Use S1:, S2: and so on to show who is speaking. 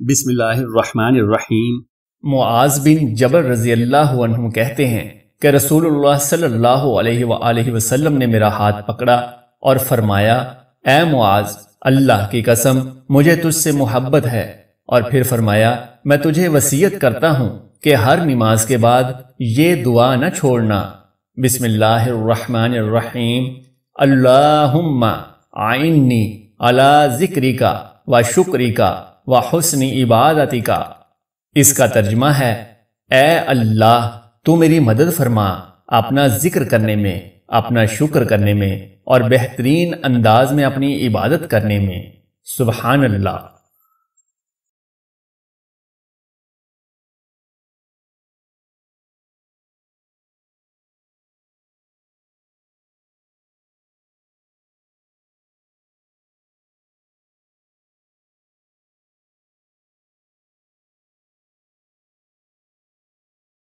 S1: بسم اللہ الرحمن الرحیم۔
S2: معاذ بن جبل رضی اللہ عنہ کہتے ہیں کہ رسول اللہ صلی اللہ علیہ وآلہ وسلم نے میرا ہاتھ پکڑا اور فرمایا، اے معاذ، اللہ کی قسم مجھے تجھ سے محبت ہے، اور پھر فرمایا، میں تجھے وصیت کرتا ہوں کہ ہر نماز کے بعد یہ دعا نہ چھوڑنا، بسم اللہ الرحمن الرحیم، اللہم اعنی علی ذکرک و شکرک و حسن عبادتک۔ اس کا ترجمہ ہے، اے اللہ تو میری مدد فرما اپنا ذکر کرنے میں، اپنا شکر کرنے میں، اور بہترین انداز میں اپنی عبادت کرنے میں۔ سبحان اللہ۔